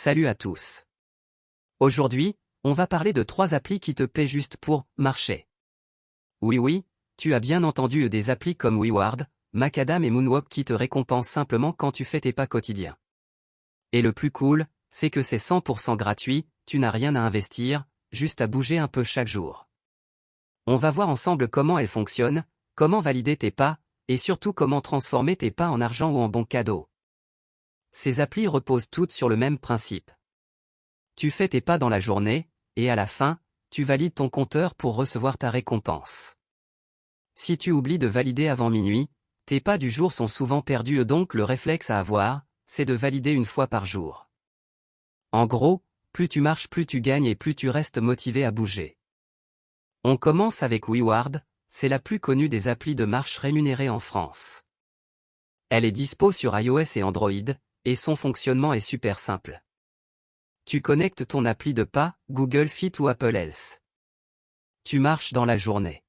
Salut à tous. Aujourd'hui, on va parler de 3 applis qui te paient juste pour marcher. Oui, tu as bien entendu, des applis comme WeWard, Macadam et Moonwalk qui te récompensent simplement quand tu fais tes pas quotidiens. Et le plus cool, c'est que c'est 100% gratuit, tu n'as rien à investir, juste à bouger un peu chaque jour. On va voir ensemble comment elles fonctionnent, comment valider tes pas, et surtout comment transformer tes pas en argent ou en bons cadeaux. Ces applis reposent toutes sur le même principe. Tu fais tes pas dans la journée, et à la fin, tu valides ton compteur pour recevoir ta récompense. Si tu oublies de valider avant minuit, tes pas du jour sont souvent perdus, donc le réflexe à avoir, c'est de valider une fois par jour. En gros, plus tu marches, plus tu gagnes et plus tu restes motivé à bouger. On commence avec WeWard, c'est la plus connue des applis de marche rémunérées en France. Elle est dispo sur iOS et Android, et son fonctionnement est super simple. Tu connectes ton appli de pas, Google Fit ou Apple Health. Tu marches dans la journée.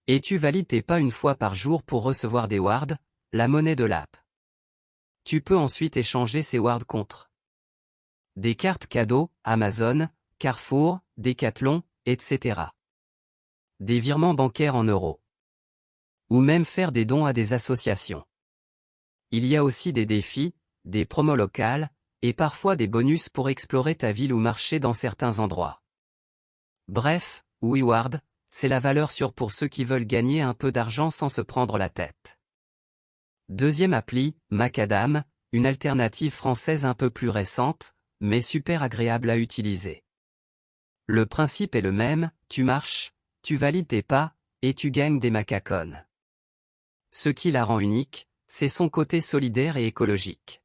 Et tu valides tes pas une fois par jour pour recevoir des wards, la monnaie de l'app. Tu peux ensuite échanger ces wards contre des cartes cadeaux, Amazon, Carrefour, Decathlon, etc. Des virements bancaires en euros. Ou même faire des dons à des associations. Il y a aussi des défis, des promos locales, et parfois des bonus pour explorer ta ville ou marcher dans certains endroits. Bref, WeWard, c'est la valeur sûre pour ceux qui veulent gagner un peu d'argent sans se prendre la tête. Deuxième appli, Macadam, une alternative française un peu plus récente, mais super agréable à utiliser. Le principe est le même, tu marches, tu valides tes pas, et tu gagnes des macacones. Ce qui la rend unique, c'est son côté solidaire et écologique.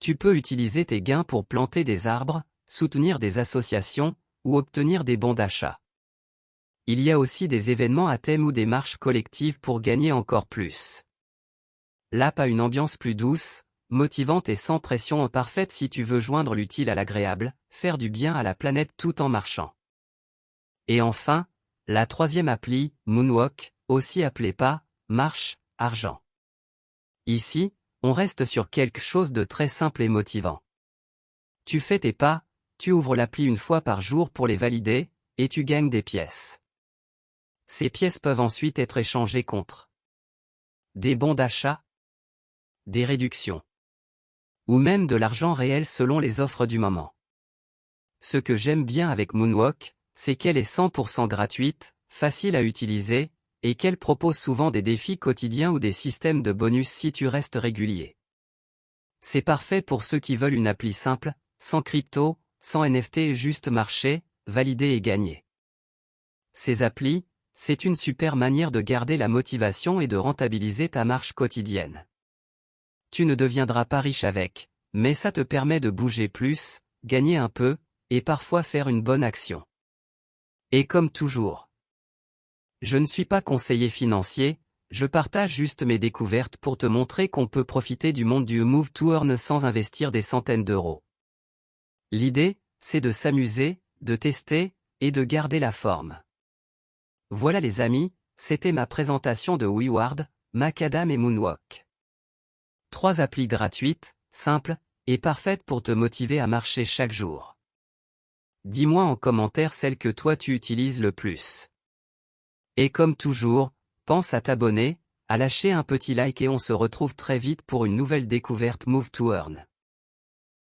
Tu peux utiliser tes gains pour planter des arbres, soutenir des associations, ou obtenir des bons d'achat. Il y a aussi des événements à thème ou des marches collectives pour gagner encore plus. L'app a une ambiance plus douce, motivante et sans pression, parfaite si tu veux joindre l'utile à l'agréable, faire du bien à la planète tout en marchant. Et enfin, la troisième appli, Moonwalk, aussi appelée pas, marche, argent. Ici, on reste sur quelque chose de très simple et motivant. Tu fais tes pas, tu ouvres l'appli une fois par jour pour les valider, et tu gagnes des pièces. Ces pièces peuvent ensuite être échangées contre des bons d'achat, des réductions, ou même de l'argent réel selon les offres du moment. Ce que j'aime bien avec Moonwalk, c'est qu'elle est 100% gratuite, facile à utiliser, et qu'elle propose souvent des défis quotidiens ou des systèmes de bonus si tu restes régulier. C'est parfait pour ceux qui veulent une appli simple, sans crypto, sans NFT, juste marcher, valider et gagner. Ces applis, c'est une super manière de garder la motivation et de rentabiliser ta marche quotidienne. Tu ne deviendras pas riche avec, mais ça te permet de bouger plus, gagner un peu, et parfois faire une bonne action. Et comme toujours, je ne suis pas conseiller financier, je partage juste mes découvertes pour te montrer qu'on peut profiter du monde du Move to Earn sans investir des centaines d'euros. L'idée, c'est de s'amuser, de tester, et de garder la forme. Voilà les amis, c'était ma présentation de WeWard, Macadam et Moonwalk. 3 applis gratuites, simples, et parfaites pour te motiver à marcher chaque jour. Dis-moi en commentaire celle que toi tu utilises le plus. Et comme toujours, pense à t'abonner, à lâcher un petit like et on se retrouve très vite pour une nouvelle découverte Move to Earn.